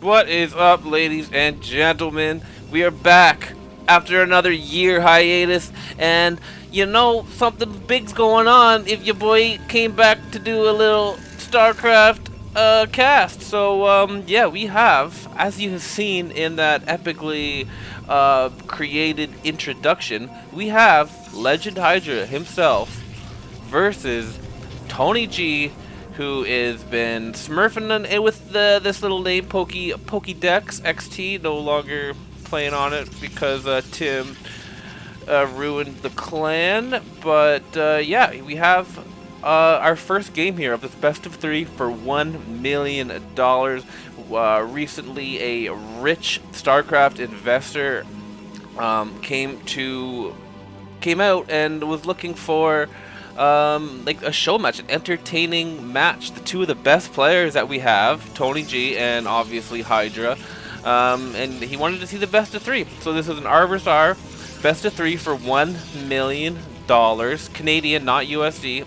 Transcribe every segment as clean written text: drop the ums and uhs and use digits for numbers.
What is up, ladies and gentlemen? We are back after another year hiatus, and you know, something big's going on if your boy came back to do a little StarCraft cast. So, yeah, we have, as you have seen in that epically created introduction, we have Legend Hydra himself versus TonyG, who has been smurfing it with this little name Pokédex XT, no longer playing on it because Tim ruined the clan. But yeah, we have our first game here of this best of 3 for $1 million. Recently, a rich StarCraft investor came out and was looking for like a show match, an entertaining match. The two of the best players that we have, TonyG and obviously Hydra, and he wanted to see the best of 3. So this is an R vs R best of 3 for $1 million, Canadian, not USD.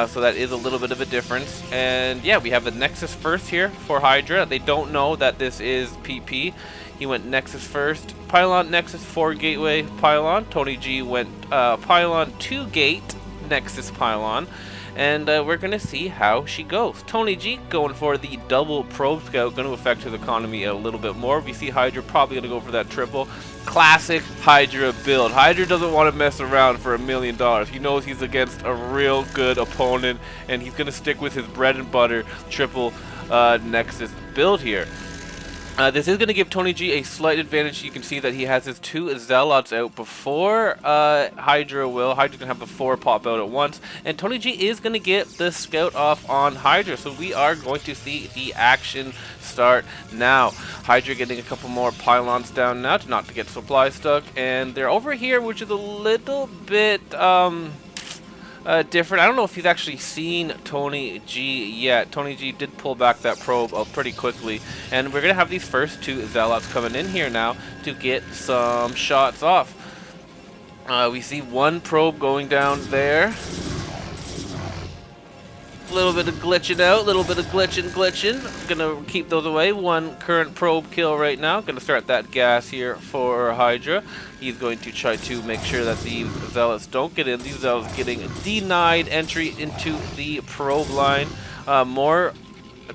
So that is a little bit of a difference. And yeah, we have the Nexus first here for Hydra. They don't know that this is PP. He went Nexus first. Pylon, Nexus 4 Gateway, Pylon. TonyG went Pylon 2 Gate, Nexus Pylon. And we're going to see how she goes. TonyG going for the double probe scout, going to affect his economy a little bit more. We see Hydra probably going to go for that triple. Classic Hydra build. Hydra doesn't want to mess around for $1 million. He knows he's against a real good opponent, and he's going to stick with his bread and butter triple Nexus build here. This is going to give TonyG a slight advantage. You can see that he has his 2 Zealots out before Hydra will. Hydra's going to have the 4 pop out at once. And TonyG is going to get the scout off on Hydra. So we are going to see the action start now. Hydra getting a couple more pylons down now to not to get supply stuck. And they're over here, which is a little bit different. I don't know if he's actually seen TonyG yet. TonyG did pull back that probe pretty quickly, and we're gonna have these first 2 Zealots coming in here now to get some shots off. We see 1 probe going down there. A little bit of glitching out, a little bit of glitching. Gonna keep those away. 1 current probe kill right now. Gonna start that gas here for Hydra. He's going to try to make sure that these Zealots don't get in. These Zealots getting denied entry into the probe line. More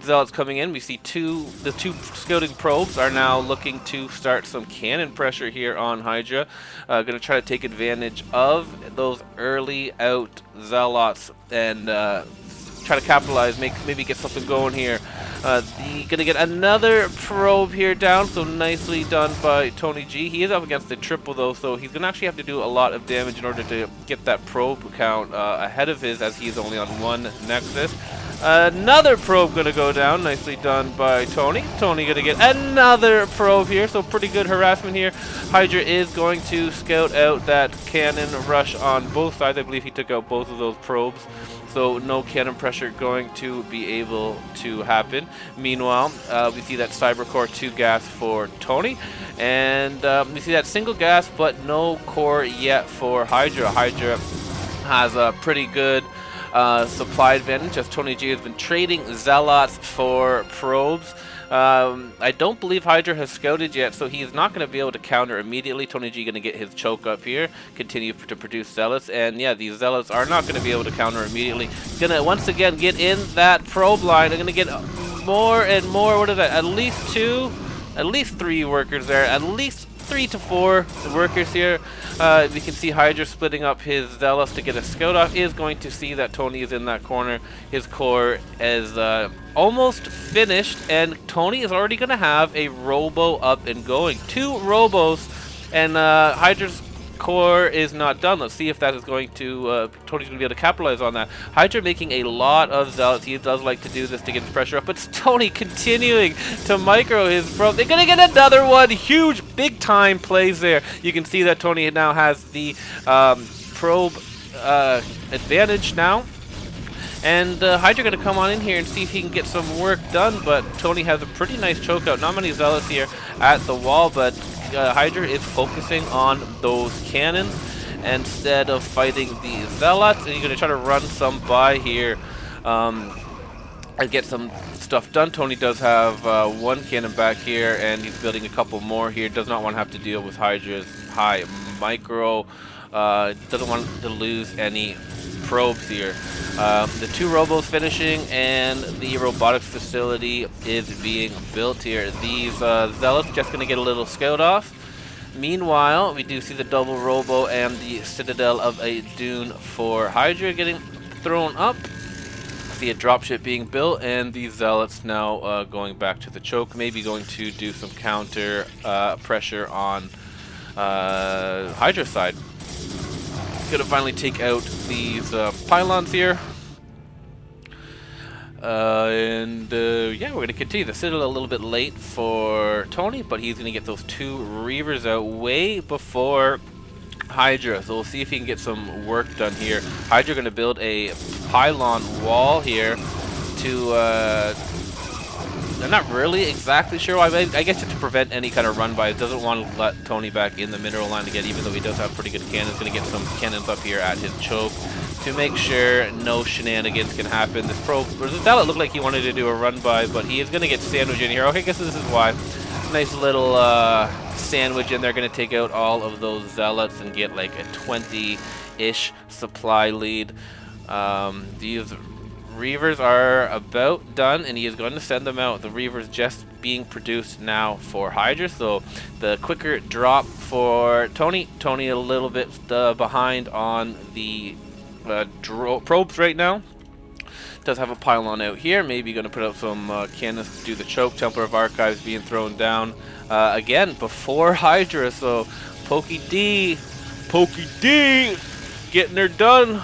Zealots coming in. We see the two scouting probes are now looking to start some cannon pressure here on Hydra. Gonna try to take advantage of those early out Zealots and try to capitalize, maybe get something going here. Gonna get another probe here down, so nicely done by TonyG. He is up against the triple though, so he's gonna actually have to do a lot of damage in order to get that probe count ahead of his, as he's only on 1 Nexus. Another probe gonna go down, nicely done by Tony. Tony gonna get another probe here, so pretty good harassment here. Hydra is going to scout out that cannon rush on both sides. I believe he took out both of those probes, so no cannon pressure going to be able to happen. Meanwhile, we see that Cyber Core 2 gas for Tony, and we see that single gas, but no core yet for Hydra. Hydra has a pretty good supply advantage, as TonyG has been trading Zealots for probes. I don't believe Hydra has scouted yet, so he's not going to be able to counter immediately. TonyG going to get his choke up here, continue to produce Zealots, and yeah, these Zealots are not going to be able to counter immediately. Going to once again get in that probe line. They're going to get more and more. What is that? At least 2, at least 3 workers there, at least 3 to 4 workers here. We can see Hydra splitting up his Zealots to get a scout off. Is going to see that Tony is in that corner. His core is almost finished, and Tony is already going to have a robo up and going. 2 robos, and Hydra's core is not done. Let's see if that is going to Tony's going to be able to capitalize on that. Hydra making a lot of Zealots. He does like to do this to get his pressure up, but it's Tony continuing to micro his probe. They're going to get another one. Huge, big time plays there. You can see that Tony now has the probe advantage now. And Hydra going to come on in here and see if he can get some work done, but Tony has a pretty nice choke out. Not many Zealots here at the wall, but Hydra is focusing on those cannons instead of fighting the Zealots, and you're going to try to run some by here. and get some stuff done. Tony does have one cannon back here, and he's building a couple more here. Does not want to have to deal with Hydra's high micro. Doesn't want to lose any probes here. The 2 robos finishing, and the robotics facility is being built here. These zealots just going to get a little scout off. Meanwhile, we do see the double robo and the citadel of a dune for Hydra getting thrown up. See a dropship being built, and these zealots now going back to the choke, maybe going to do some counter pressure on Hydra's side. Gonna finally take out these pylons here. Yeah, we're gonna continue. The Citadel a little bit late for Tony, but he's gonna get those 2 Reavers out way before Hydra. So we'll see if he can get some work done here. Hydra gonna build a pylon wall here to I'm not really exactly sure why, but I guess it's to prevent any kind of run by. It doesn't want to let Tony back in the mineral line again, even though he does have pretty good cannons. Going to get some cannons up here at his choke to make sure no shenanigans can happen. This zealot looked like he wanted to do a run by, but he is going to get sandwiched in here. Okay, I guess this is why. Nice little sandwich in there. Going to take out all of those zealots and get like a 20-ish supply lead. These Reavers are about done, and he is going to send them out. The Reavers just being produced now for Hydra, so the quicker drop for Tony. Tony a little bit behind on the probes right now. Does have a pylon out here. Maybe going to put out some cannons to do the choke. Templar of Archives being thrown down again before Hydra. So Pokey D getting her done.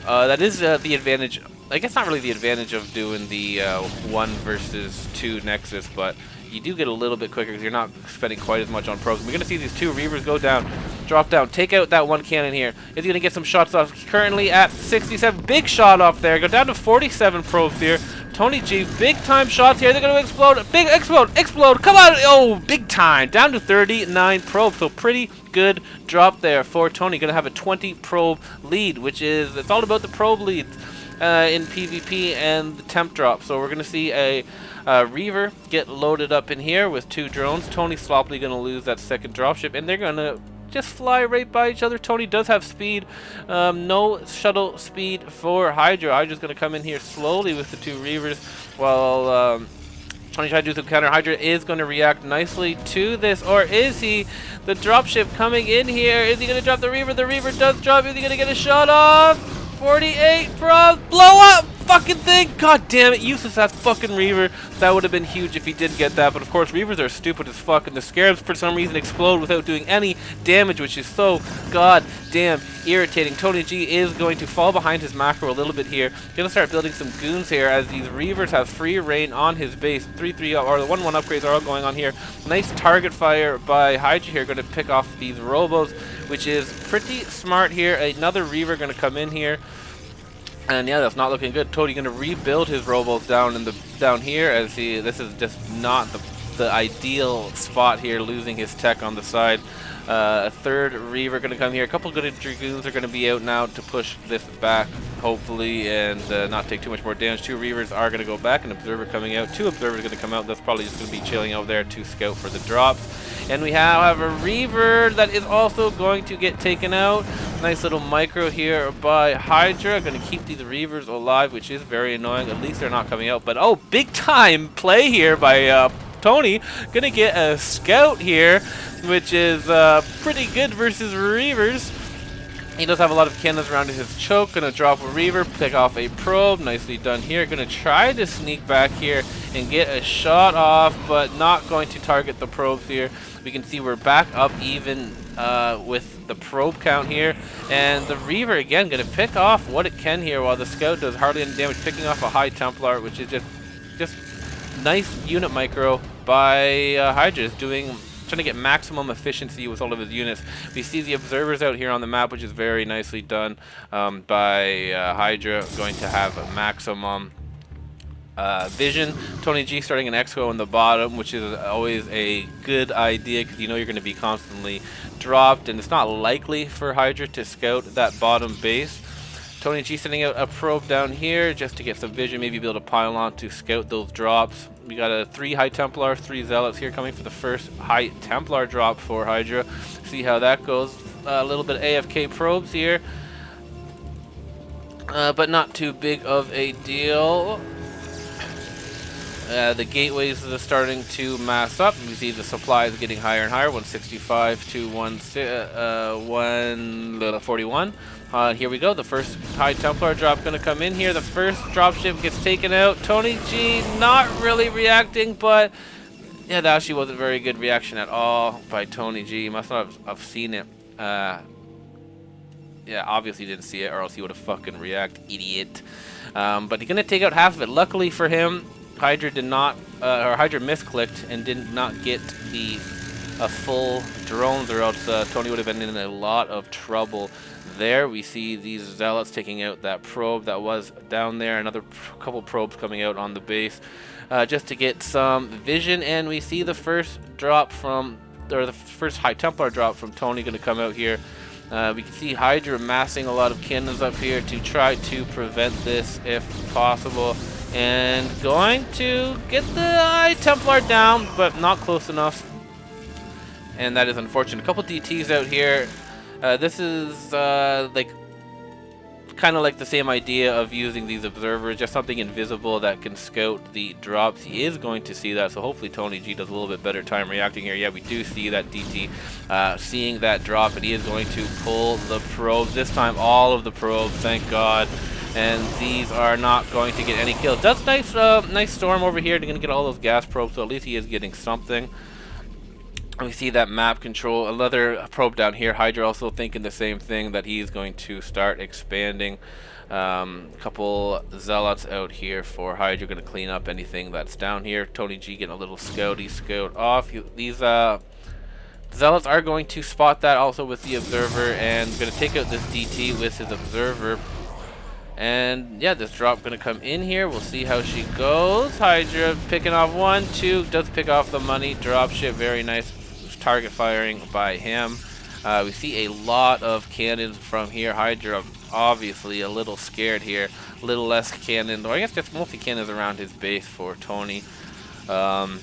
That is the advantage. I guess not really the advantage of doing the 1 versus 2 Nexus, but you do get a little bit quicker because you're not spending quite as much on probes. We're going to see these 2 Reavers go down, drop down, take out that 1 cannon here. Is he going to get some shots off? Currently at 67. Big shot off there. Go down to 47 probes here. TonyG, big time shots here. They're going to explode. Big explode. Come on. Oh, big time. Down to 39 probes. So pretty good drop there for Tony. Going to have a 20 probe lead, which is, it's all about the probe leads in PvP and the temp drop. So we're going to see a Reaver get loaded up in here with 2 drones. Tony's sloppily going to lose that second dropship, and they're going to just fly right by each other. Tony does have speed. No shuttle speed for Hydra. Hydra's going to come in here slowly with the 2 Reavers while Tony tries to do some counter. Hydra is going to react nicely to this, or is he? The dropship coming in here. Is he going to drop the Reaver? The Reaver does drop. Is he going to get a shot off? 48 probes. Blow up! Fucking thing! God damn it, useless ass fucking Reaver. That would have been huge if he did get that, but of course Reavers are stupid as fuck, and the Scarabs for some reason explode without doing any damage, which is so goddamn irritating. TonyG is going to fall behind his macro a little bit here. He's gonna start building some goons here as these Reavers have free reign on his base. 3-3 or the 1-1 upgrades are all going on here. Nice target fire by Hydra here, gonna pick off these robos, which is pretty smart here. Another Reaver gonna come in here. And yeah, that's not looking good. Tony gonna rebuild his robos down here, as this is just not the ideal spot here, losing his tech on the side. A 3rd Reaver gonna come here. A couple good Dragoons are gonna be out now to push this back, hopefully, and not take too much more damage. 2 Reavers are gonna go back. An Observer coming out. 2 Observers gonna come out. That's probably just gonna be chilling out there to scout for the drops. And we have a Reaver that is also going to get taken out. Nice little micro here by Hydra. Going to keep these Reavers alive, which is very annoying. At least they're not coming out. But oh, big time play here by Tony. Going to get a scout here, which is pretty good versus Reavers. He does have a lot of cannons around his choke. Gonna drop a Reaver, pick off a probe. Nicely done here. Gonna try to sneak back here and get a shot off, but not going to target the probes here. We can see we're back up even with the probe count here. And the Reaver, again, gonna pick off what it can here while the Scout does hardly any damage, picking off a high Templar, which is just nice unit micro by Hydra. Is trying to get maximum efficiency with all of his units. We see the Observers out here on the map, which is very nicely done by Hydra. Going to have a maximum vision. TonyG starting an Exco in the bottom, which is always a good idea because you know you're going to be constantly dropped, and it's not likely for Hydra to scout that bottom base. TonyG sending out a probe down here just to get some vision, maybe be able to pile on to scout those drops. We got a 3 High Templar, 3 Zealots here coming for the first High Templar drop for Hydra. See how that goes. A little bit of AFK probes here, but not too big of a deal. The gateways are starting to mass up. You see the supplies getting higher and higher, 165 to 141. Here we go, the first High Templar drop going to come in here. The first dropship gets taken out. TonyG not really reacting, but yeah, that actually wasn't a very good reaction at all by TonyG. You must not have seen it. Yeah, obviously didn't see it, or else he would have fucking reacted, idiot. But he's going to take out half of it. Luckily for him, Hydra did not, or Hydra misclicked and did not get the full drones, or else Tony would have been in a lot of trouble there. We see these Zealots taking out that probe that was down there. Another couple probes coming out on the base just to get some vision. And we see the first drop from, or the first High Templar drop from Tony going to come out here. We can see Hydra amassing a lot of cannons up here to try to prevent this if possible. And going to get the High Templar down, but not close enough. And that is unfortunate. A couple DTs out here. This is like kind of like the same idea of using these observers, just something invisible that can scout the drops. He is going to see that, so hopefully TonyG does a little bit better time reacting here. Yeah, we do see that DT seeing that drop, and he is going to pull the probes. This time all of the probes, thank God. And these are not going to get any kills. Does nice storm over here. They're going to get all those gas probes, so at least he is getting something. We see that map control, another probe down here. Hydra also thinking the same thing, that he's going to start expanding. Couple Zealots out here for Hydra, going to clean up anything that's down here. TonyG getting a little scouty scout off. These Zealots are going to spot that also with the observer, and going to take out this DT with his observer. And yeah, this drop going to come in here. We'll see how she goes. Hydra picking off 1, 2, does pick off the money. Dropship, very nice target firing by him. We see a lot of cannons from here. Hydra obviously a little scared here. A little less cannon, or I guess just mostly cannons around his base for Tony. And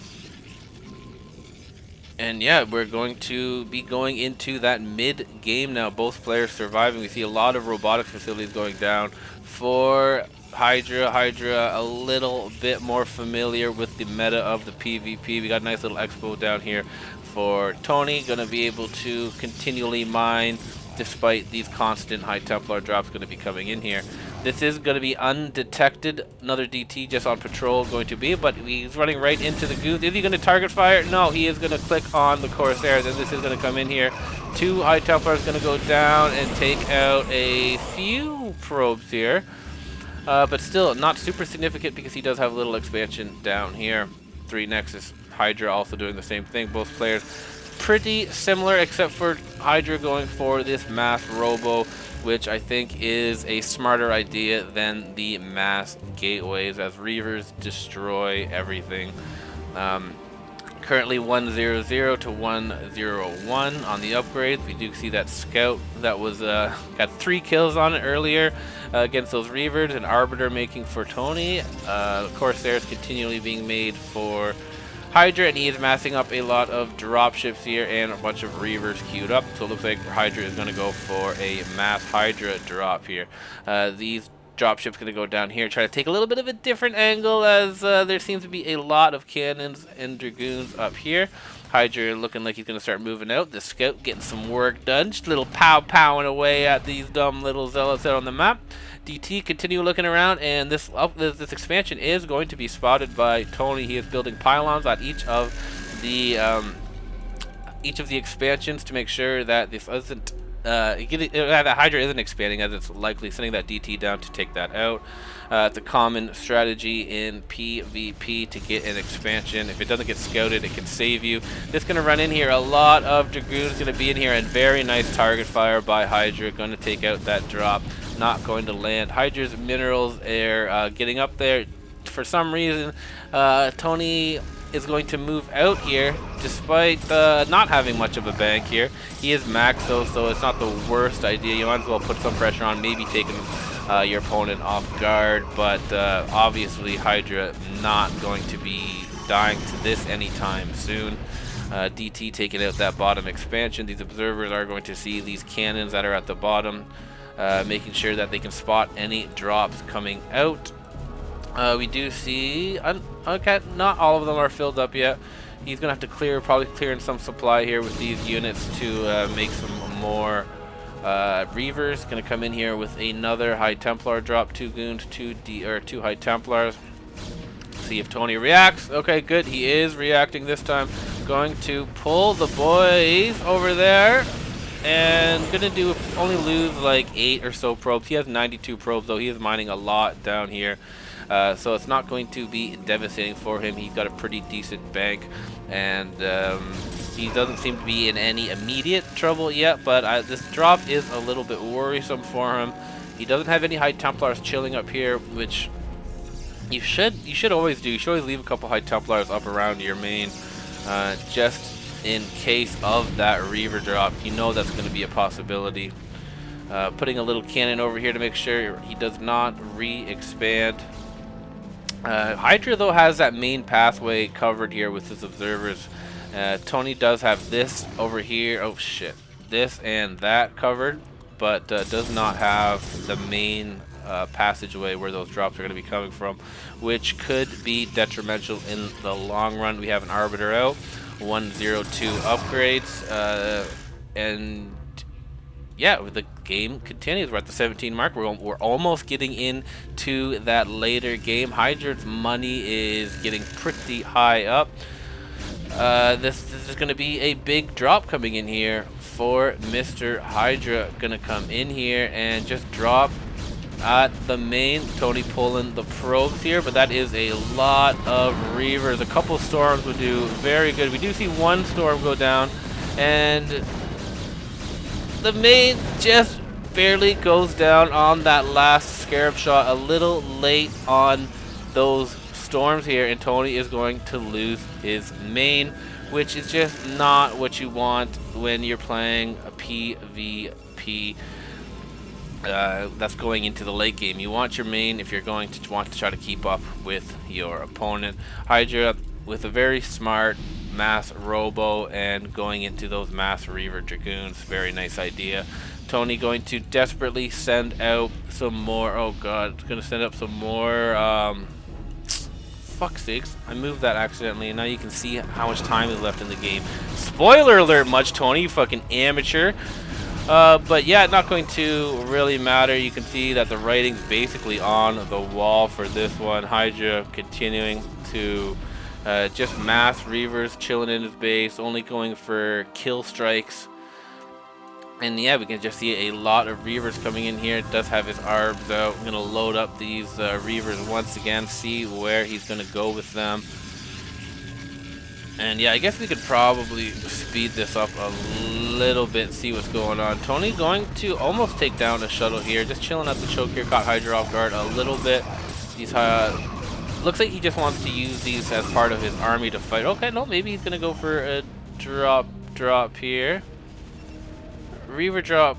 yeah, we're going to be going into that mid game now. Both players surviving. We see a lot of robotics facilities going down for Hydra. Hydra a little bit more familiar with the meta of the PvP. We got a nice little expo down here for Tony. Going to be able to continually mine despite these constant High Templar drops going to be coming in here. This is going to be undetected. Another DT just on patrol going to be, but he's running right into the goons. Is he going to target fire? No, he is going to click on the Corsairs, and this is going to come in here. 2 High Templars going to go down and take out a few probes here. But still not super significant because he does have a little expansion down here. 3 Nexus. Hydra also doing the same thing. Both players pretty similar, except for Hydra going for this mass robo, which I think is a smarter idea than the mass gateways, as Reavers destroy everything. Currently 100 to 101 on the upgrades. We do see that scout that was got 3 kills on it earlier against those Reavers, and Arbiter making for Tony. Corsairs continually being made for Hydra, and he is massing up a lot of dropships here and a bunch of Reavers queued up. So it looks like Hydra is going to go for a mass Hydra drop here. These dropships going to go down here, try to take a little bit of a different angle, as there seems to be a lot of cannons and dragoons up here. Hydra looking like he's going to start moving out. The scout getting some work done, just a little pow-powing away at these dumb little zealots out on the map. DT continue looking around, and this expansion is going to be spotted by Tony. He is building pylons on each of the expansions to make sure that this isn't that Hydra isn't expanding, as it's likely sending that DT down to take that out. It's a common strategy in PvP to get an expansion. If it doesn't get scouted, it can save you. This is going to run in here. A lot of dragoons going to be in here, and very nice target fire by Hydra. Going to take out that drop. Not going to land. Hydra's minerals are getting up there. For some reason, Tony is going to move out here, despite not having much of a bank here. He is maxed though, so it's not the worst idea. You might as well put some pressure on, maybe take him your opponent off guard, but obviously Hydra not going to be dying to this anytime soon. DT taking out that bottom expansion. These observers are going to see these cannons that are at the bottom, making sure that they can spot any drops coming out. We do see, okay, not all of them are filled up yet. He's gonna have to clear, probably clearing some supply here with these units to make some more Reavers. Gonna come in here with another High Templar drop, 2 goons, 2 High Templars. See if Tony reacts. Okay, good. He is reacting this time. Going to pull the boys over there. And gonna only lose like 8 or so probes. He has 92 probes though. He is mining a lot down here. So it's not going to be devastating for him. He's got a pretty decent bank. And he doesn't seem to be in any immediate trouble yet. But this drop is a little bit worrisome for him. He doesn't have any High Templars chilling up here, which you should always do. You should always leave a couple High Templars up around your main, just in case of that Reaver drop. You know that's going to be a possibility. Putting a little cannon over here to make sure he does not re-expand. Hydra though has that main pathway covered here with his observers. Tony does have this over here. Oh shit, this and that covered, but does not have the main passageway where those drops are going to be coming from, which could be detrimental in the long run. We have an Arbiter out, 102 upgrades, and yeah, the game continues. We're at the 17 mark. We're almost getting into that later game. Hydra's money is getting pretty high up. This is going to be a big drop coming in here for Mr. Hydra. Going to come in here and just drop at the main. Tony pulling the probes here, but that is a lot of Reavers. A couple storms would do very good. We do see one storm go down, and the main just barely goes down on that last scarab shot. A little late on those storms here, and Tony is going to lose his main, which is just not what you want when you're playing a PvP. That's going into the late game. You want your main if you're going to want to try to keep up with your opponent. Hydra with a very smart mass robo and going into those mass Reaver Dragoons. Very nice idea. Tony going to desperately send out some more. Oh god, gonna send up some more. Fuck sakes, I moved that accidentally, and now you can see how much time is left in the game. Spoiler alert, much Tony, you fucking amateur. But yeah, not going to really matter. You can see that the writing's basically on the wall for this one. Hydra continuing to just mass Reavers, chilling in his base, only going for kill strikes. And yeah, we can just see a lot of Reavers coming in here. It does have his arbs out. I'm going to load up these Reavers once again, see where he's going to go with them. And yeah, I guess we could probably speed this up a little bit, see what's going on. Tony going to almost take down a shuttle here, just chilling at the choke here, caught Hydra off guard a little bit. These looks like he just wants to use these as part of his army to fight. Okay, no, maybe he's gonna go for a drop here. Reaver drop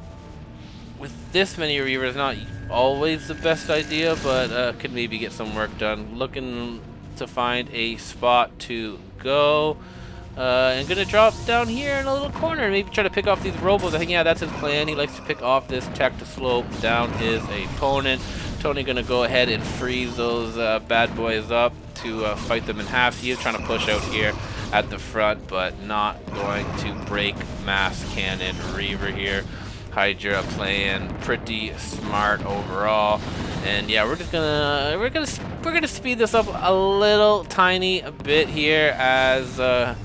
with this many Reavers not always the best idea, but could maybe get some work done. Looking to find a spot to go. And gonna drop down here in a little corner and maybe try to pick off these robos. I think, yeah, that's his plan. He likes to pick off this tech to slow down his opponent. Tony gonna go ahead and freeze those bad boys up to fight them in half. He is trying to push out here at the front, but not going to break mass cannon Reaver here. Hydra playing pretty smart overall, and yeah, we're gonna speed this up a little tiny bit here as the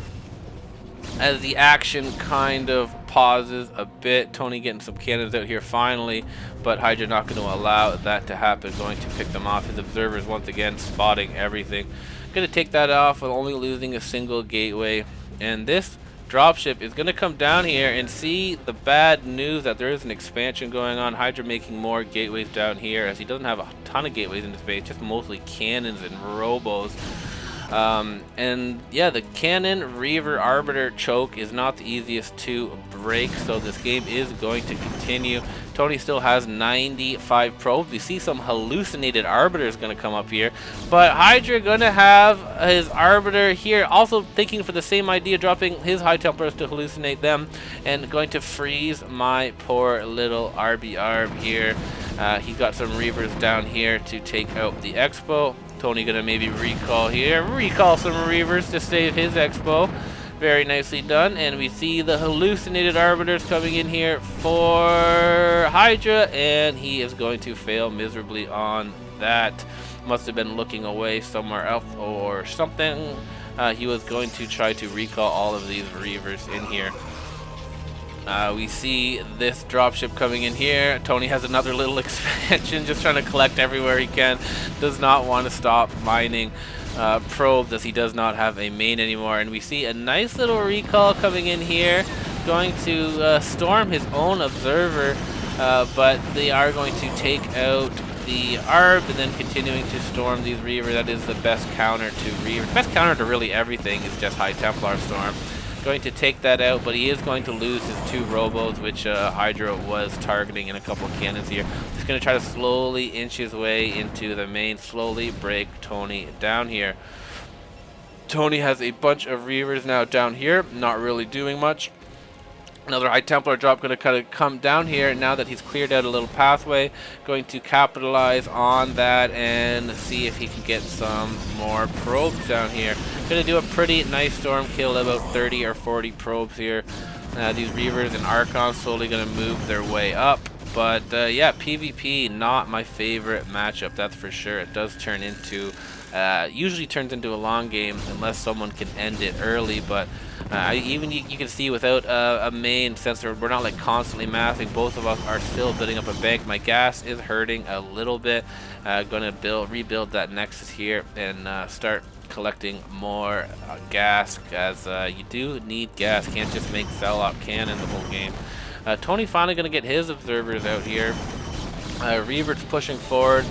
action kind of pauses a bit. Tony getting some cannons out here finally, but Hydra not going to allow that to happen. Going to pick them off. His observers once again spotting everything. Going to take that off with only losing a single gateway, and this dropship is going to come down here and see the bad news that there is an expansion going on. Hydra making more gateways down here as he doesn't have a ton of gateways in his base, just mostly cannons and robos. And yeah, the Cannon Reaver Arbiter choke is not the easiest to break, so this game is going to continue. Tony still has 95 probes. We see some hallucinated Arbiters going to come up here, but Hydra going to have his Arbiter here, also thinking for the same idea, dropping his High Templars to hallucinate them, and going to freeze my poor little RB here. He got some Reavers down here to take out the Expo. Tony gonna maybe recall here. Recall some Reavers to save his Expo. Very nicely done. And we see the hallucinated Arbiters coming in here for Hydra, and he is going to fail miserably on that. Must have been looking away somewhere else or something. He was going to try to recall all of these Reavers in here. We see this dropship coming in here. Tony has another little expansion, just trying to collect everywhere he can. Does not want to stop mining probes, as he does not have a main anymore. And we see a nice little recall coming in here, going to storm his own observer, but they are going to take out the Arb and then continuing to storm these Reaver. That is the best counter to Reaver. The best counter to really everything is just High Templar Storm. Going to take that out, but he is going to lose his 2 robos, which Hydra was targeting in a couple of cannons here. He's going to try to slowly inch his way into the main, slowly break Tony down here. Tony has a bunch of Reavers now down here, not really doing much. Another High Templar drop going to kind of come down here now that he's cleared out a little pathway. Going to capitalize on that and see if he can get some more probes down here. Going to do a pretty nice storm kill, about 30 or 40 probes here. These Reavers and Archons slowly going to move their way up. But yeah, PvP, not my favorite matchup, that's for sure. It does turn into, usually turns into a long game unless someone can end it early. But even you can see without a main, since we're not like constantly massing, both of us are still building up a bank. My gas is hurting a little bit. Gonna rebuild that Nexus here and start collecting more gas, as you do need gas. Can't just make sell-out cannon the whole game. Tony finally gonna get his observers out here. Reaver's pushing forward.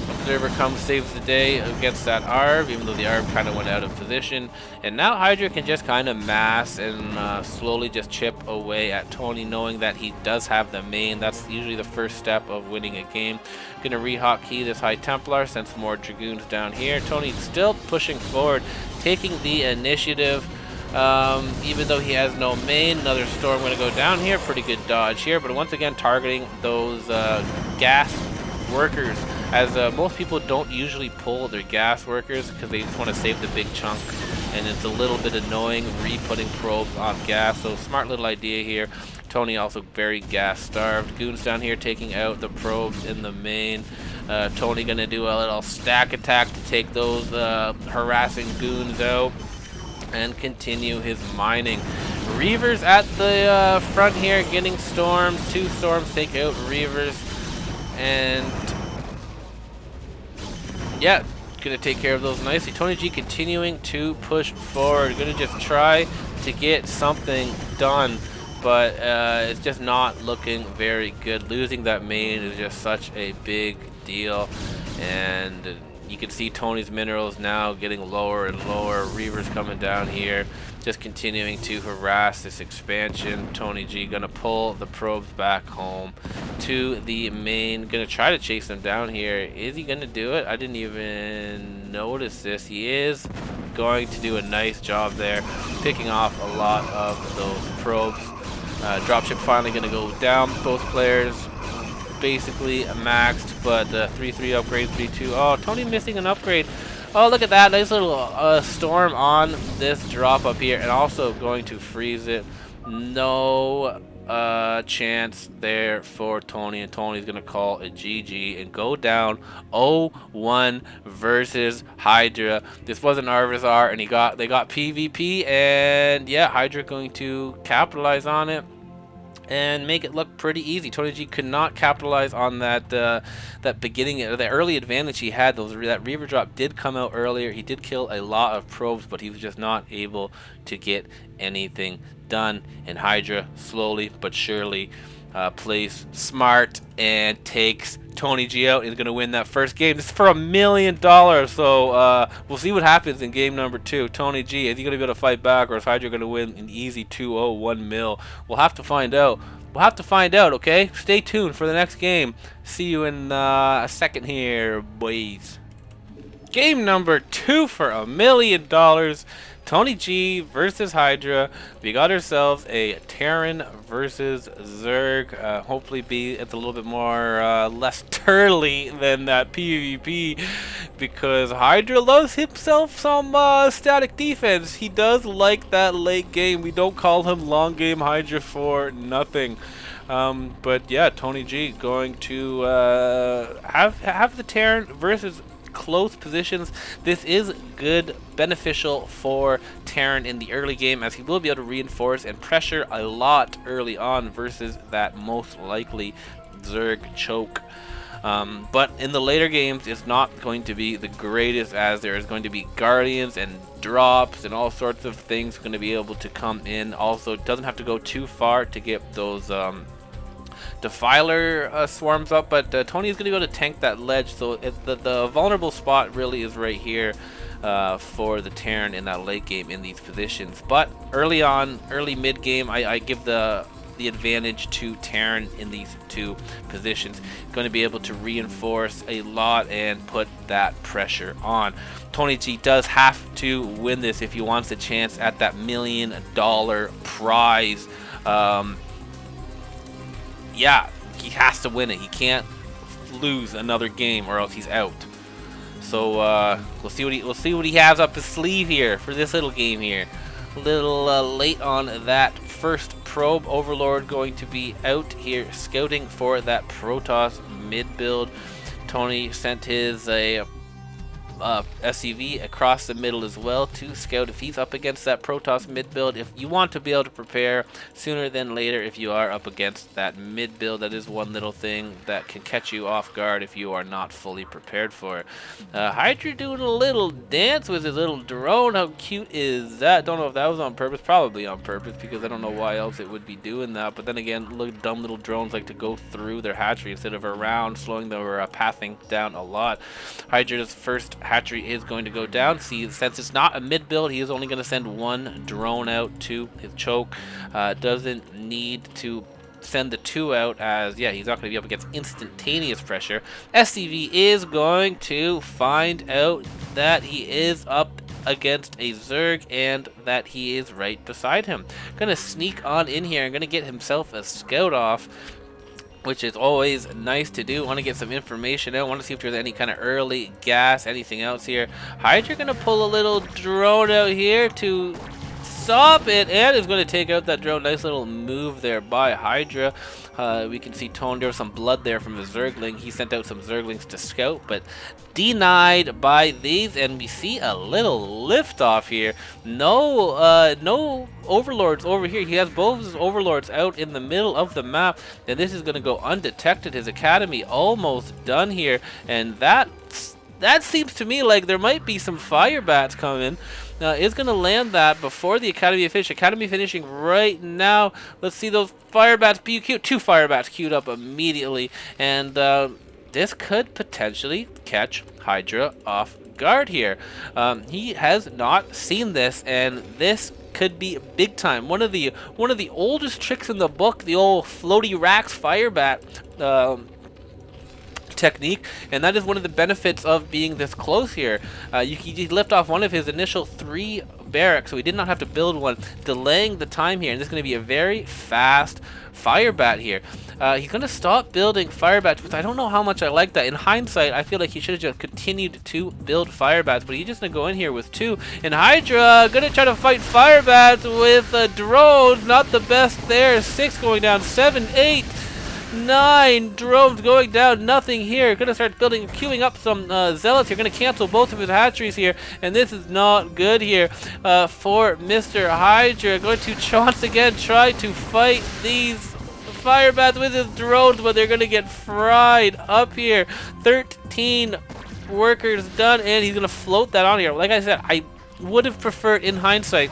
Observer comes, saves the day against that Arb, even though the Arb kind of went out of position. And now Hydra can just kind of mass and slowly just chip away at Tony, knowing that he does have the main. That's usually the first step of winning a game. Gonna rehotkey this High Templar, send some more Dragoons down here. Tony still pushing forward, taking the initiative. Even though he has no main. Another storm going to go down here. Pretty good dodge here, but once again targeting those gas workers, as most people don't usually pull their gas workers because they just want to save the big chunk, and it's a little bit annoying re-putting probes on gas. So smart little idea here. Tony also very gas starved. Goons down here taking out the probes in the main. Tony going to do a little stack attack to take those harassing goons out and continue his mining. Reavers at the front here getting stormed. 2 storms take out Reavers, and yeah, gonna take care of those nicely. TonyG continuing to push forward, gonna just try to get something done, but it's just not looking very good. Losing that main is just such a big deal, and you can see Tony's minerals now getting lower and lower. Reavers coming down here, just continuing to harass this expansion. TonyG gonna pull the probes back home to the main. Gonna try to chase them down here. Is he gonna do it? I didn't even notice this. He is going to do a nice job there, picking off a lot of those probes. Dropship finally gonna go down. Both players basically maxed, but 3-3 upgrade, 3-2. Oh, Tony missing an upgrade. Oh, look at that. Nice little storm on this drop up here, and also going to freeze it. No chance there for Tony, and Tony's going to call a GG and go down 0-1 versus Hydra. This was an Arvisar, and they got PvP, and yeah, Hydra going to capitalize on it and make it look pretty easy. TonyG could not capitalize on that that beginning, the early advantage he had. That Reaver drop did come out earlier. He did kill a lot of probes, but he was just not able to get anything done. And Hydra slowly but surely plays smart and takes TonyG out. Is going to win that first game. This is for $1 million. So we'll see what happens in game number 2. TonyG, is he going to be able to fight back, or is Hydra going to win an easy 2-0, 1 mil? We'll have to find out. We'll have to find out, okay? Stay tuned for the next game. See you in a second here, boys. Game number 2 for $1 million. TonyG versus Hydra. We got ourselves a Terran versus Zerg. Hopefully it's a little bit more less turly than that PvP, because Hydra loves himself some static defense. He does like that late game. We don't call him long game Hydra for nothing. But yeah, TonyG going to have the Terran versus close positions. This is good, beneficial for Terran in the early game, as he will be able to reinforce and pressure a lot early on versus that most likely Zerg choke. But in the later games, it's not going to be the greatest, as there is going to be guardians and drops and all sorts of things going to be able to come in. Also, it doesn't have to go too far to get those Defiler swarms up, but Tony is going to be able to tank that ledge, so the vulnerable spot really is right here for the Terran in that late game in these positions. But early on, early mid game, I give the advantage to Terran in these two positions. Going to be able to reinforce a lot and put that pressure on. TonyG does have to win this if he wants a chance at that $1 million prize. Yeah, he has to win it. He can't lose another game, or else he's out. So we'll see what he has up his sleeve here for this little game here. A little late on that first probe. Overlord going to be out here scouting for that Protoss mid build. Tony sent his SCV across the middle as well to scout if he's up against that Protoss mid build. If you want to be able to prepare sooner than later, if you are up against that mid build, that is one little thing that can catch you off guard if you are not fully prepared for it. Hydra doing a little dance with his little drone. How cute is that? Don't know if that was on purpose. Probably on purpose, because I don't know why else it would be doing that. But then again, look, dumb little drones like to go through their hatchery instead of around, slowing their pathing down a lot. Hydra's first hatchery is going to go down. See, since it's not a mid build, he is only going to send one drone out to his choke. Doesn't need to send the 2 out, as yeah, he's not going to be up against instantaneous pressure. SCV is going to find out that he is up against a Zerg and that he is right beside him. Gonna sneak on in here and gonna get himself a scout off, which is always nice to do. Want to get some information out. Want to see if there's any kind of early gas, anything else here. Hydra gonna pull a little drone out here to stop it, and is going to take out that drone. Nice little move there by Hydra. We can see Tone, there was some blood there from the Zergling. He sent out some Zerglings to scout, but denied by these, and we see a little lift off here. No overlords over here. He has both his overlords out in the middle of the map, and this is going to go undetected. His academy almost done here, and that seems to me like there might be some fire bats coming. Is going to land that before the academy finish. Academy finishing right now. Let's see those fire bats be queued. 2 fire bats queued up immediately, and this could potentially catch Hydra off guard here. He has not seen this, and this could be big time. One of the oldest tricks in the book, the old floaty racks fire bat technique, and that is one of the benefits of being this close here. He left off one of his initial 3 barracks, so he did not have to build one, delaying the time here, and this is going to be a very fast fire bat here. He's going to stop building fire bats, because I don't know how much I like that. In hindsight, I feel like he should have just continued to build fire bats, but he's just going to go in here with 2. And Hydra going to try to fight fire bats with drones. Not the best there. 6 going down, 7, 8, 9 drones going down, nothing here. Gonna start building, queuing up some zealots here. Gonna cancel both of his hatcheries here, and this is not good here for Mr. Hydra. Going to once again try to fight these fire bats with his drones, but they're gonna get fried up here. 13 workers done, and he's gonna float that on here. Like I said, I would have preferred in hindsight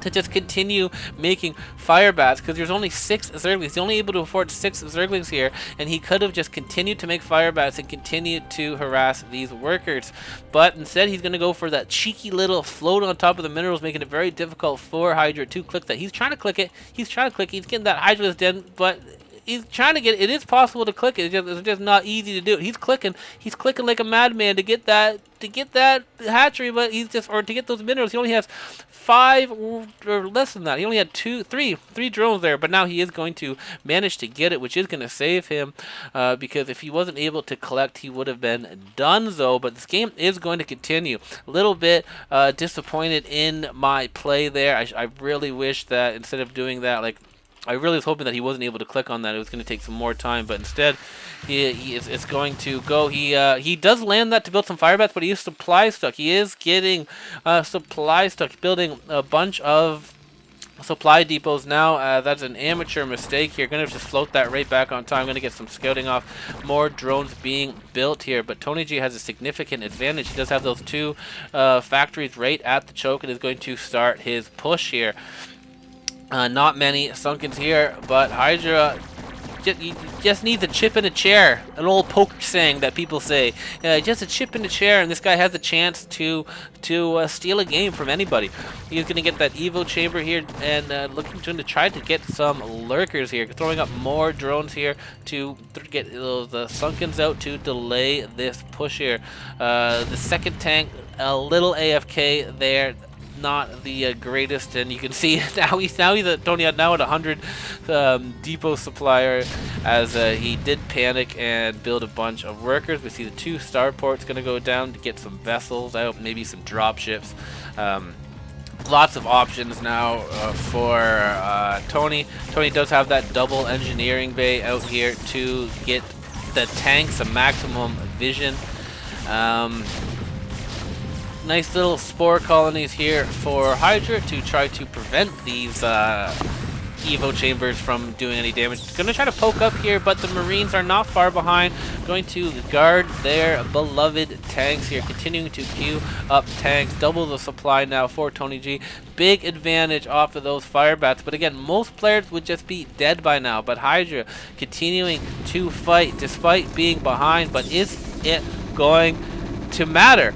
to just continue making fire bats, because there's only 6 Zerglings. He's only able to afford 6 Zerglings here, and he could have just continued to make fire bats and continued to harass these workers. But instead, he's going to go for that cheeky little float on top of the minerals, making it very difficult for Hydra to click that. He's trying to click it. He's getting that Hydra's den, but he's trying to get it. It is possible to click it. It's just not easy to do it. He's clicking like a madman to get that hatchery, but to get those minerals. He only has 5 or less than that. He only had 3 drones there, but now he is going to manage to get it, which is going to save him, because if he wasn't able to collect, he would have been donezo. But this game is going to continue. A little bit disappointed in my play there. I really wish that instead of doing that, like, I really was hoping that he wasn't able to click on that. It was going to take some more time, but instead, it's going to go. He does land that to build some fire bats, but he is supply stuck. He is getting supply stuck, building a bunch of supply depots now. That's an amateur mistake here. Going to just float that right back on time. Going to get some scouting off. More drones being built here, but TonyG has a significant advantage. He does have those 2 factories right at the choke and is going to start his push here. Not many sunkens here, but Hydra just needs a chip in a chair. An old poker saying that people say. Just a chip in the chair, and this guy has a chance to steal a game from anybody. He's going to get that Evo chamber here, and looking to try to get some lurkers here. Throwing up more drones here to get those sunkens out to delay this push here. The second tank, a little AFK there. Not the greatest, and you can see now he's at Tony now at 100 depot supplier, as he did panic and build a bunch of workers. We see the 2 starports going to go down to get some vessels out, maybe some drop ships. Lots of options now for Tony. Tony does have that double engineering bay out here to get the tanks a maximum vision. Nice little spore colonies here for Hydra to try to prevent these Evo chambers from doing any damage. Going to try to poke up here, but the Marines are not far behind. Going to guard their beloved tanks here, continuing to queue up tanks. Double the supply now for TonyG. Big advantage off of those fire bats, but again, most players would just be dead by now. But Hydra continuing to fight despite being behind, but is it going to matter?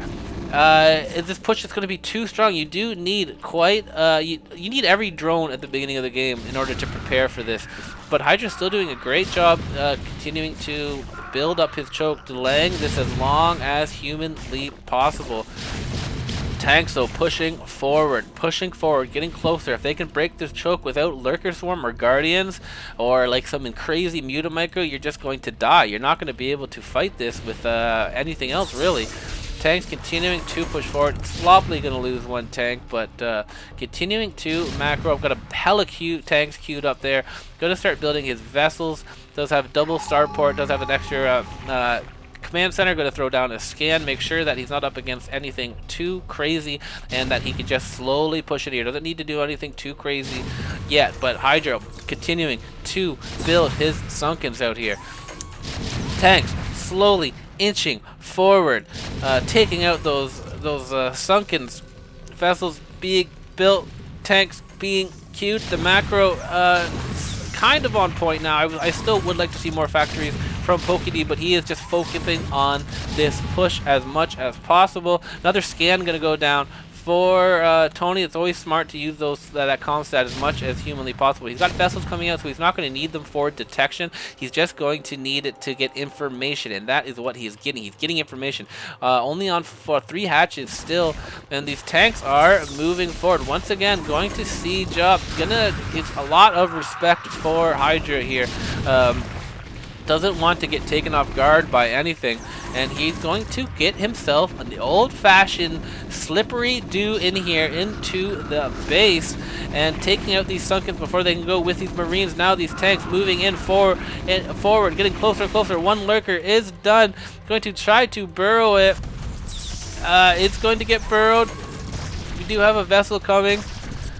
Is this push just going to be too strong? You do need quite you need every drone at the beginning of the game in order to prepare for this, but Hydra's still doing a great job continuing to build up his choke, delaying this as long as humanly possible. Tanks though pushing forward, getting closer. If they can break this choke without Lurker Swarm or Guardians or like some crazy Mutamicro, you're just going to die. You're not going to be able to fight this with anything else really. Tanks continuing to push forward. Sloppily going to lose 1 tank, but continuing to macro. I've got a hella tanks queued up there. Going to start building his vessels. Does have double starport. Does have an extra command center. Going to throw down a scan. Make sure that he's not up against anything too crazy and that he can just slowly push it here. Doesn't need to do anything too crazy yet, but Hydra continuing to build his sunkens out here. Tanks slowly inching forward, taking out those sunkens. Vessels being built, tanks being queued. The macro kind of on point now. I still would like to see more factories from PokeD, but he is just focusing on this push as much as possible. Another scan going to go down for Tony. It's always smart to use that comm stat as much as humanly possible. He's got vessels coming out, so he's not going to need them for detection. He's just going to need it to get information, and that is what he is getting. He's getting information. Only on for 3 hatches still, and these tanks are moving forward. Once again, going to siege up. Gonna get a lot of respect for Hydra here. Doesn't want to get taken off guard by anything, and he's going to get himself an old-fashioned slippery do in here into the base and taking out these sunkens before they can go with these Marines. Now these tanks moving in forward, getting closer and closer. 1 lurker is done. Going to try to burrow it. It's going to get burrowed. We do have a vessel coming.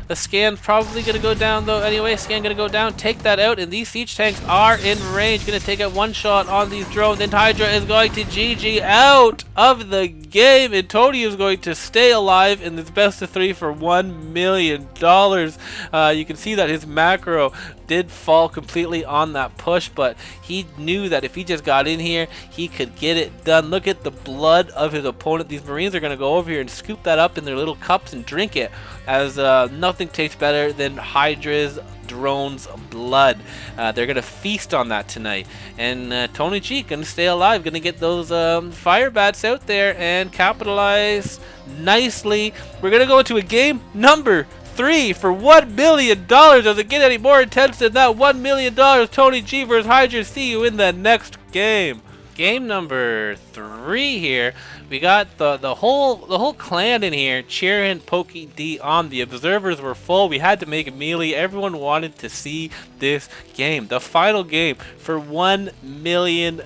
The scan's probably going to go down though anyway. Scan going to go down, take that out, and these siege tanks are in range. Going to take out one shot on these drones, and Hydra is going to GG out of the game, and Tony is going to stay alive in this best of 3 for $1 million. You can see that his macro did fall completely on that push, but he knew that if he just got in here, he could get it done. Look at the blood of his opponent. These Marines are going to go over here and scoop that up in their little cups and drink it, as nothing tastes better than Hydra's drone's blood. They're gonna feast on that tonight, and TonyG gonna stay alive, gonna get those fire bats out there and capitalize nicely. We're gonna go into a game number 3 for $1 million. Does it get any more intense than that? $1 million. TonyG versus Hydra. See you in the next game. Game number 3 here. We got the whole clan in here cheering Pokey D on. The observers were full. We had to make a melee. Everyone wanted to see this game. The final game for $1 million.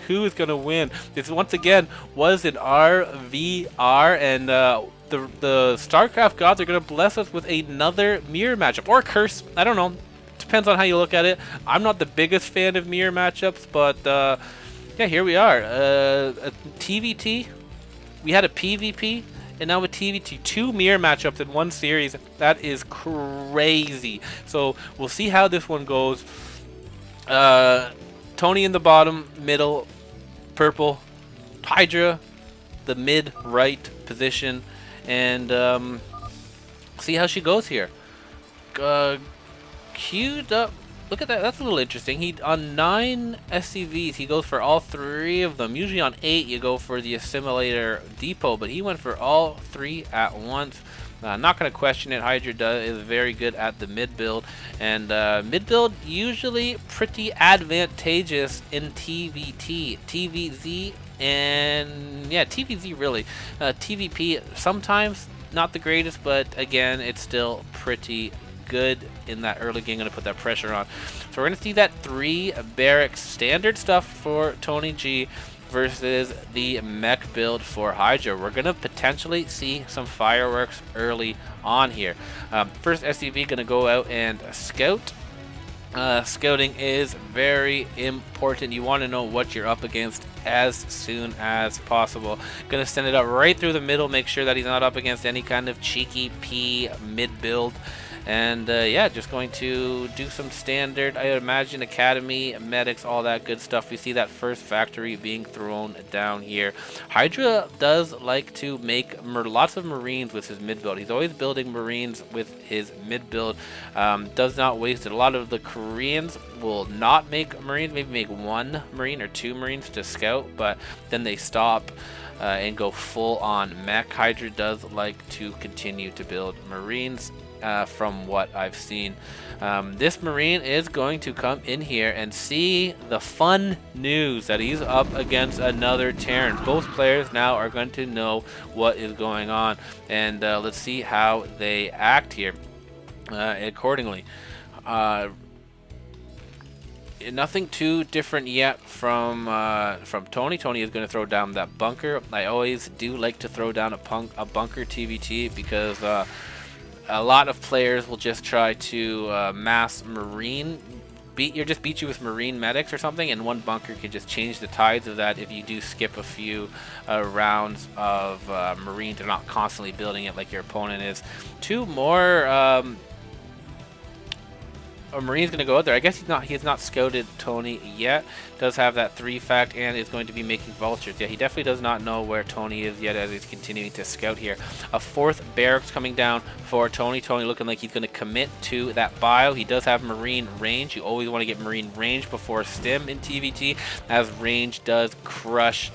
Who is gonna win? This once again was an RVR, and the StarCraft gods are gonna bless us with another mirror matchup or curse. I don't know. Depends on how you look at it. I'm not the biggest fan of mirror matchups, but yeah, here we are. A TVT. We had a PvP, and now a TVT. 2 mirror matchups in one series. That is crazy. So we'll see how this one goes. Tony in the bottom, middle, purple. Hydra, the mid-right position. And see how she goes here. Queued up. Look at that. That's a little interesting. He on 9 SCVs, he goes for all 3 of them. Usually on 8, you go for the assimilator depot, but he went for all 3 at once. Not going to question it. Hydra is very good at the mid build, and mid build usually pretty advantageous in TVT, TVZ, and yeah, TVZ really. TVP sometimes not the greatest, but again, it's still pretty good in that early game. Going to put that pressure on. So we're going to see that 3 barracks standard stuff for TonyG versus the mech build for Hydra. We're going to potentially see some fireworks early on here. First SCV going to go out and scout. Scouting is very important. You want to know what you're up against as soon as possible. Going to send it up right through the middle, make sure that he's not up against any kind of cheeky P mid build. And yeah, just going to do some standard, I would imagine, academy, medics, all that good stuff. We see that first factory being thrown down here. Hydra does like to make lots of Marines with his mid build. He's always building Marines with his mid build. Does not waste it. A lot of the Koreans will not make Marines, maybe make 1 Marine or 2 Marines to scout, but then they stop and go full on mech. Hydra does like to continue to build Marines. From what I've seen, this Marine is going to come in here and see the fun news that he's up against another Terran. Both players now are going to know what is going on, and let's see how they act here accordingly. Nothing too different yet from Tony. Tony is going to throw down that bunker. I always do like to throw down a bunker TVT because a lot of players will just try to mass Marine beat you with Marine medics or something, and 1 bunker can just change the tides of that if you do skip a few rounds of Marines. They're not constantly building it like your opponent is. 2 more a Marine's going to go out there. I guess he has not scouted Tony yet. Does have that 3 fact and is going to be making vultures. Yeah, he definitely does not know where Tony is yet as he's continuing to scout here. A 4th barracks coming down for Tony. Tony looking like he's going to commit to that bio. He does have Marine range. You always want to get Marine range before Stim in TVT, as range does crush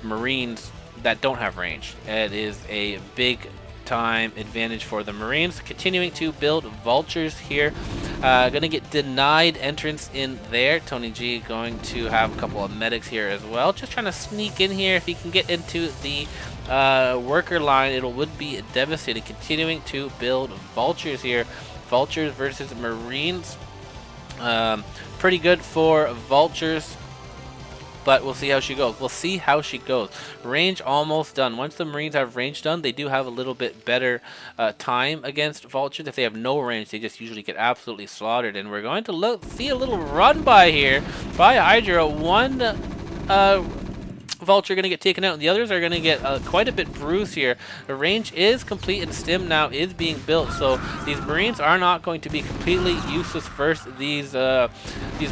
Marines that don't have range. It is a big time advantage for the Marines. Continuing to build vultures here. Gonna get denied entrance in there. TonyG going to have a couple of medics here as well. Just trying to sneak in here. If he can get into the worker line, it would be devastating. Continuing to build vultures here. Vultures versus Marines. Pretty good for vultures, but we'll see how she goes. We'll see how she goes. Range almost done. Once the Marines have range done, they do have a little bit better time against vultures. If they have no range, they just usually get absolutely slaughtered. And we're going to see a little run by here by Hydra. One vulture going to get taken out, and the others are going to get quite a bit bruised here. The range is complete, and stim now is being built, so these Marines are not going to be completely useless versus these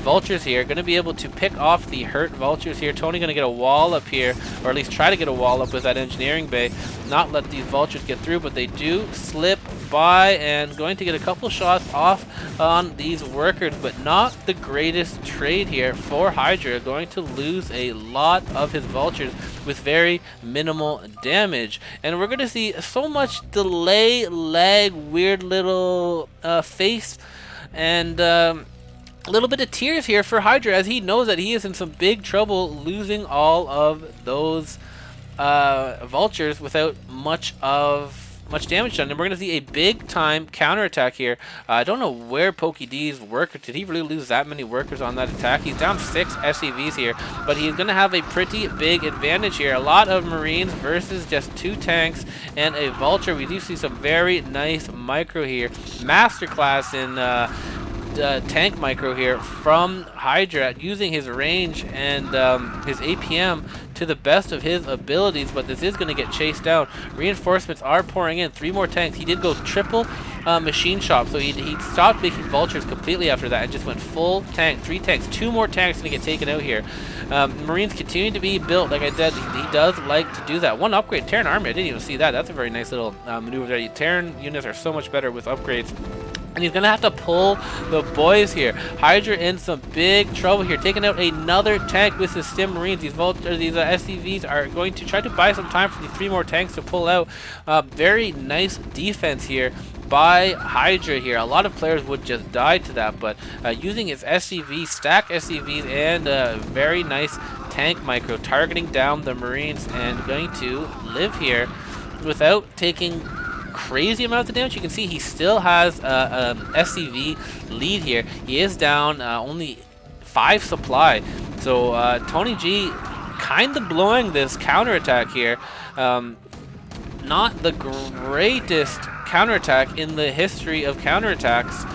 vultures here. Going to be able to pick off the hurt vultures here. Tony going to get a wall up here, or at least try to get a wall up with that engineering bay, not let these vultures get through, but they do slip by, and going to get a couple shots off on these workers, but not the greatest trade here for Hydra. Going to lose a lot of his vultures with very minimal damage, and we're going to see so much delay, lag, weird little face, and a little bit of tears here for Hydra, as he knows that he is in some big trouble losing all of those vultures without much damage done. And we're going to see a big time counterattack here. I don't know where Pokey D's worker, did he really lose that many workers on that attack? He's down 6 SCVs here, but he's going to have a pretty big advantage here. A lot of Marines versus just 2 tanks and a vulture. We do see some very nice micro here. Masterclass in tank micro here from Hydra, using his range and his APM to the best of his abilities, but this is going to get chased down. Reinforcements are pouring in. 3 more tanks. He did go triple machine shop, so he stopped making vultures completely after that and just went full tank. 3 tanks. 2 more tanks going to get taken out here. Marines continue to be built. Like I said, he does like to do that. 1 upgrade. Terran army. I didn't even see that. That's a very nice little maneuver there. Terran units are so much better with upgrades. And he's going to have to pull the boys here. Hydra in some big trouble here, taking out another tank with his stim Marines. These SCVs are going to try to buy some time for these 3 more tanks to pull out. Very nice defense here by Hydra here. A lot of players would just die to that, but using his SCV, stack SCVs, and very nice tank micro, targeting down the Marines and going to live here without taking crazy amounts of damage. You can see he still has SCV lead here. He is down only 5 supply. So TonyG kind of blowing this counterattack here. Not the greatest counterattack in the history of counterattacks.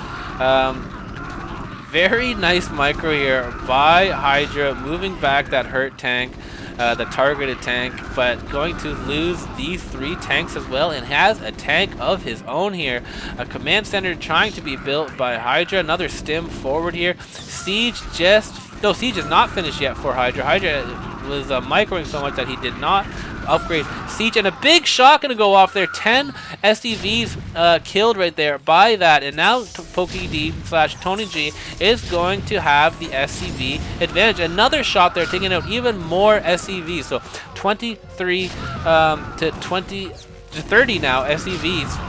Very nice micro here by Hydra, moving back that hurt tank. The targeted tank, but going to lose these 3 tanks as well, and has a tank of his own here. A command center trying to be built by Hydra. Another stim forward here. Siege is not finished yet for Hydra. Hydra was microing so much that he did not upgrade Siege, and a big shot gonna go off there. 10 SCVs killed right there by that, and now PokeD / TonyG is going to have the SCV advantage. Another shot there, taking out even more SCVs. So 23 to 30 now SCVs.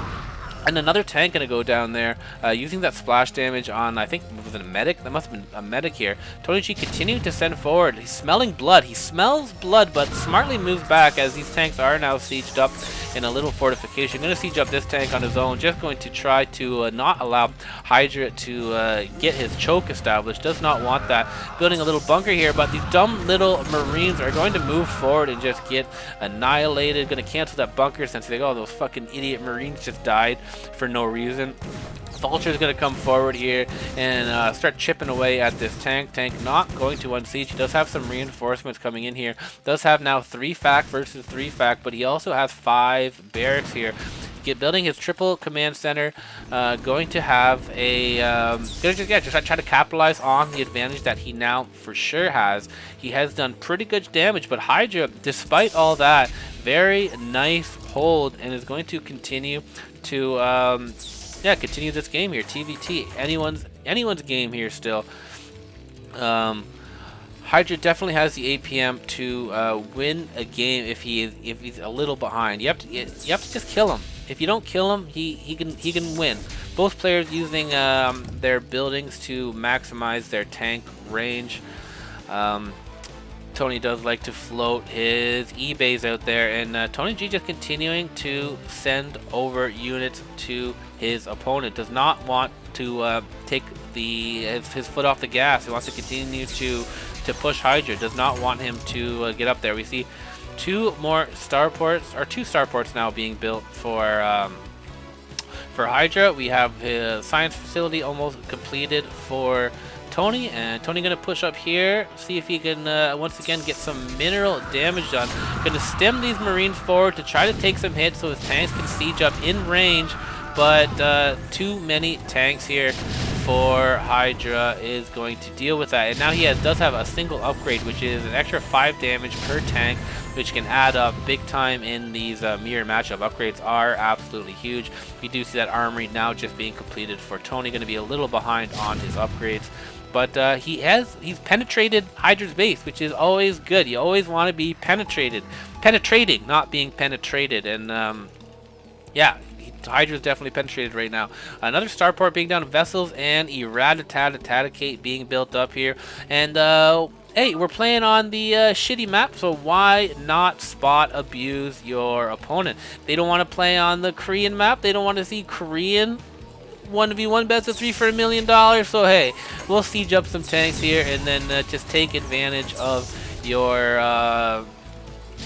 And another tank gonna go down there, using that splash damage on, I think, was it a medic? That must have been a medic here. TonyG continuing to send forward. He's smelling blood. He smells blood, but smartly moves back as these tanks are now sieged up in a little fortification. Gonna siege up this tank on his own. Just going to try to not allow Hydra to get his choke established. Does not want that. Building a little bunker here, but these dumb little Marines are going to move forward and just get annihilated. Gonna cancel that bunker since they go, oh, those fucking idiot Marines just died for no reason. Vulture's going to come forward here and start chipping away at this tank. Tank not going to unsiege. He does have some reinforcements coming in here. Does have now 3 FAC versus 3 FAC, but he also has 5 barracks here. Building his triple command center, going to have a just try to capitalize on the advantage that he now for sure has. He has done pretty good damage, but Hydra, despite all that, very nice hold, and is going to continue to continue this game here. TVT, anyone's game here still. Hydra definitely has the APM to win a game if he's a little behind. You have to just kill him. If you don't kill him, he can win. Both players using their buildings to maximize their tank range. Tony does like to float his E-bays out there, and TonyG just continuing to send over units to his opponent. Does not want to take his foot off the gas. He wants to continue to to push Hydra. Does not want him to get up there. We see two starports, or two starports now being built for Hydra. We have his science facility almost completed for Tony, and Tony gonna push up here, see if he can once again get some mineral damage done. Gonna stem these Marines forward to try to take some hits so his tanks can siege up in range, but too many tanks here for Hydra is going to deal with that. And now he does have a single upgrade, which is an extra 5 damage per tank, which can add up big time in these mirror matchup. Upgrades are absolutely huge. We do see that armory now just being completed for Tony. Going to be a little behind on his upgrades, but he's penetrated Hydra's base, which is always good. You always want to be penetrating, not being penetrated. And yeah, Hydra's definitely penetrated right now. Another starport being down, vessels and eradicate being built up here. And hey, we're playing on the shitty map, so why not spot abuse your opponent? They don't want to play on the Korean map. They don't want to see Korean 1v1 best of 3 for $1 million. So hey, we'll siege up some tanks here and then just take advantage of your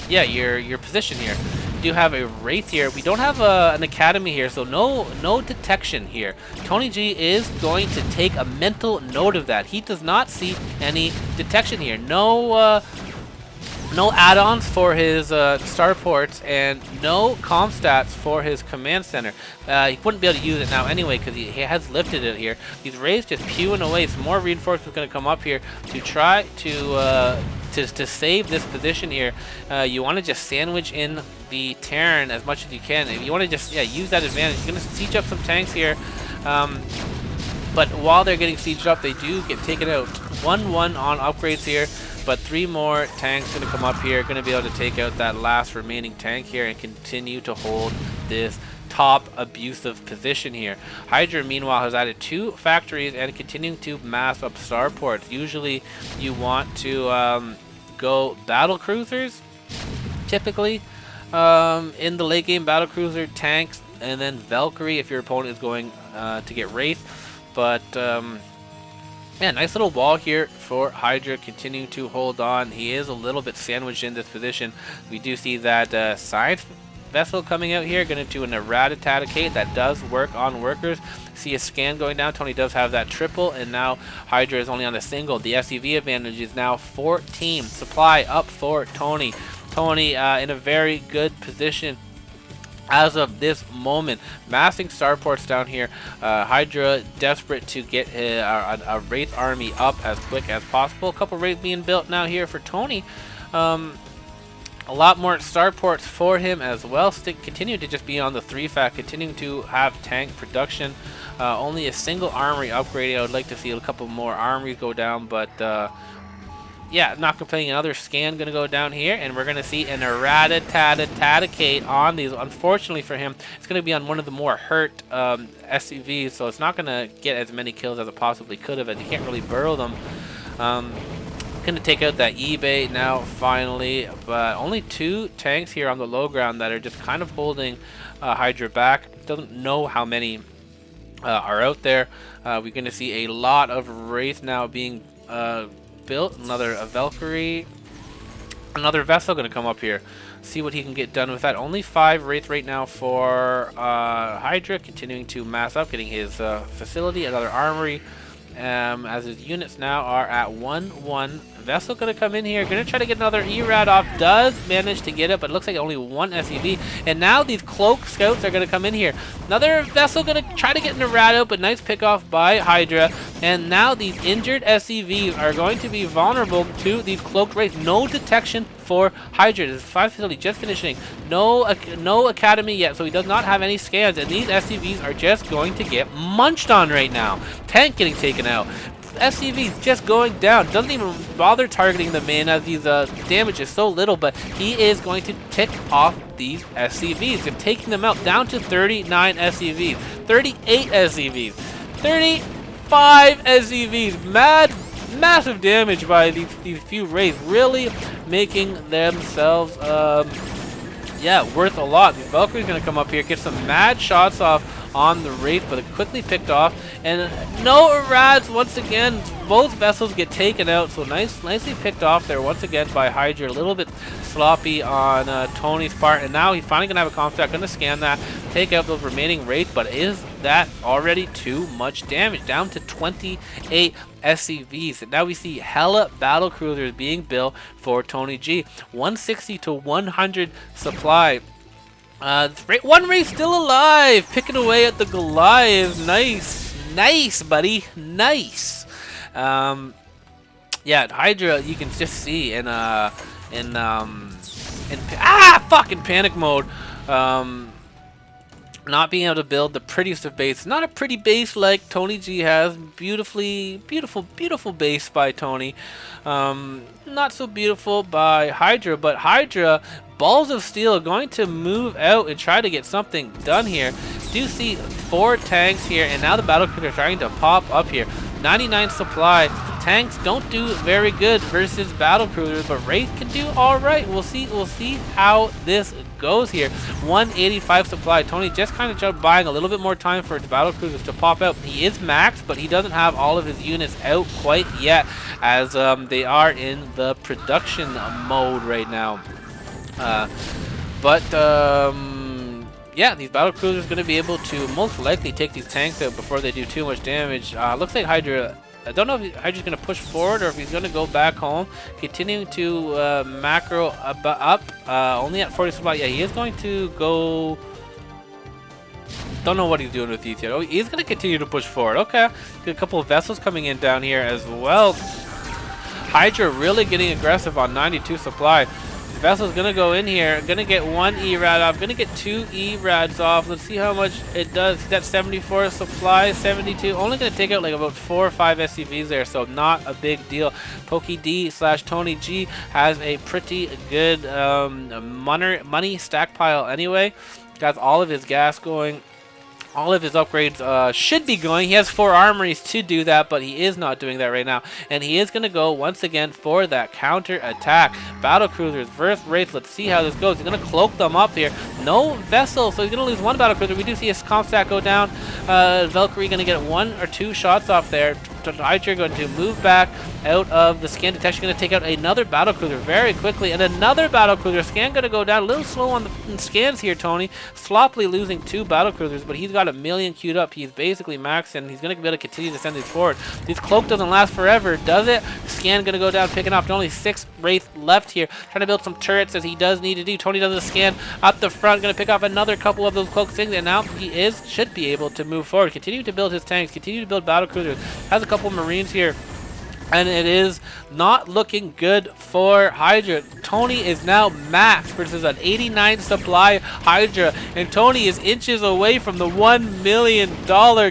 your position here. We do have a Wraith here. We don't have an Academy here, so no detection here. TonyG is going to take a mental note of that. He does not see any detection here. No add-ons for his starports and no comm stats for his command center. He wouldn't be able to use it now anyway because he has lifted it here. These Wraiths just pewing away. Some more reinforcements going to come up here to try to save this position here. You want to just sandwich in the Terran as much as you can. If you want to just use that advantage, you're going to siege up some tanks here. But while they're getting sieged up, they do get taken out 1-1 on upgrades here. But 3 more tanks going to come up here, going to be able to take out that last remaining tank here and continue to hold this top abusive position here. Hydra, meanwhile, has added 2 factories and continuing to mass up starports. Usually, you want to go battle cruisers, typically. In the late game, battle cruiser, tanks, and then Valkyrie if your opponent is going to get Wraith. But yeah, nice little wall here for Hydra, continuing to hold on. He is a little bit sandwiched in this position. We do see that science vessel coming out here, going to do an eradicate. That does work on workers. See a scan going down. Tony does have that triple, and now Hydra is only on a single. The SCV advantage is now 14. Supply up for Tony. Tony in a very good position as of this moment. Massing starports down here. Hydra desperate to get a Wraith army up as quick as possible. A couple Wraiths being built now here for Tony. A lot more starports for him as well. Continue to just be on the 3-fac, continuing to have tank production. Only a single armory upgraded. I would like to see a couple more armories go down, but yeah, not complaining. Another scan going to go down here, and we're going to see an eradicate on these. Unfortunately for him, it's going to be on one of the more hurt SCVs, so it's not going to get as many kills as it possibly could have, as you can't really burrow them. Going to take out that eBay now, finally, but only 2 tanks here on the low ground that are just kind of holding Hydra back. Doesn't know how many are out there. We're going to see a lot of Wraith now being built. Another Valkyrie, another vessel going to come up here. See what he can get done with that. Only 5 Wraith right now for Hydra, continuing to mass up, getting his facility, another armory. As his units now are at 1-1. Vessel going to come in here, going to try to get another Erad off. Does manage to get it, but it looks like only 1 SCV. And now these cloak scouts are going to come in here. Another vessel going to try to get an Erad out, but nice pick off by Hydra. And now these injured SCVs are going to be vulnerable to these cloaked Wraiths. No detection for Hydra. This 5 facility just finishing. No academy yet, so he does not have any scans. And these SCVs are just going to get munched on right now. Tank getting taken out. SCVs just going down. Doesn't even bother targeting the man as his damage is so little, but he is going to tick off these SCVs. Just taking them out down to 39 SCVs, 38 SCVs, 35 SCVs. Massive damage by these few Wraiths, really making themselves worth a lot. The Valkyrie's gonna come up here, get some mad shots off on the Wraith, but it quickly picked off. And no Irads once again. Both vessels get taken out, so nicely picked off there once again by Hydra. A little bit sloppy on Tony's part, and now he's finally gonna have a contact. Gonna scan that, take out those remaining Wraith, but is that already too much damage? Down to 28 SCVs. And now we see hella battle cruisers being built for TonyG. 160 to 100 supply. One Wraith still alive, picking away at the Goliath. Nice, buddy, nice. Yeah, Hydra, you can just see in fucking panic mode. Not being able to build the prettiest of bases. Not a pretty base like TonyG has. Beautiful base by Tony. Not so beautiful by Hydra, but Hydra, balls of steel, going to move out and try to get something done here. Do see 4 tanks here, and now the battlecruisers are trying to pop up here. 99 supply. Tanks don't do very good versus battlecruisers, but Wraith can do all right. We'll see how this goes here. 185 supply. Tony just kind of buying a little bit more time for his battlecruisers to pop out. He is maxed, but he doesn't have all of his units out quite yet, as they are in the production mode right now. Yeah, these battlecruisers are going to be able to most likely take these tanks out before they do too much damage. Looks like Hydra, I don't know if Hydra's going to push forward or if he's going to go back home. Continuing to macro up, only at 40 supply. Yeah, he is going to go... Don't know what he's doing with these yet. Oh, he's going to continue to push forward. Okay, get a couple of vessels coming in down here as well. Hydra really getting aggressive on 92 supply. Vessel's gonna go in here, gonna get 1 E-Rad off, gonna get 2 E-Rads off. Let's see how much it does. That's 74 supply, 72. Only gonna take out like about 4 or 5 SCVs there, so not a big deal. PokeD/TonyG has a pretty good money stack pile anyway. Got all of his gas going. All of his upgrades should be going. He has 4 armories to do that, but he is not doing that right now. And he is going to go once again for that counter attack. Battle cruisers versus Wraith. Let's see how this goes. He's going to cloak them up here. No vessel, so he's going to lose 1 battle cruiser. We do see his comp stack go down. Valkyrie going to get 1 or 2 shots off there. Hydra going to move back out of the scan detection. Going to take out another battle cruiser very quickly, and another battle cruiser. Scan going to go down a little slow on the scans here. Tony sloppily losing 2 battle cruisers, but he's got a million queued up. He's basically maxed, and he's going to be able to continue to send these forward. This cloak doesn't last forever, does it? Scan going to go down, picking off. Only 6 Wraith left here. Trying to build some turrets as he does need to do. Tony does a scan up the front, going to pick off another couple of those cloak things, and now he should be able to move forward. Continue to build his tanks. Continue to build battle cruisers. Has a couple Marines here. And it is not looking good for Hydra. Tony is now max versus an 89 supply Hydra. And Tony is inches away from the $1 million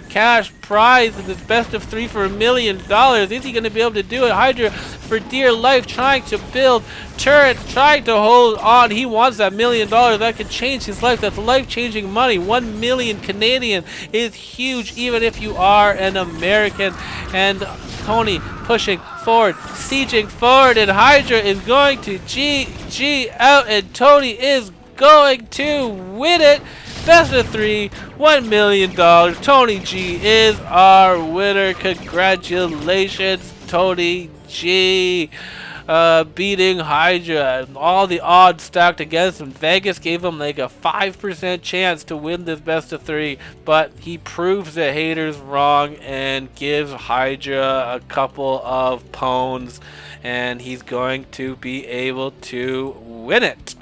cash prize in this best of 3 for $1 million. Is he going to be able to do it? Hydra, for dear life, trying to build turrets, trying to hold on. He wants that $1 million. That could change his life. That's life-changing money. 1 million Canadian is huge, even if you are an American. And Tony pushing forward, sieging forward, and Hydra is going to GG out, and Tony is going to win it. Best of 3, $1 million. TonyG is our winner. Congratulations, TonyG. Beating Hydra. All the odds stacked against him. Vegas gave him like a 5% chance to win this best of 3, but he proves the haters wrong and gives Hydra a couple of pones, and he's going to be able to win it.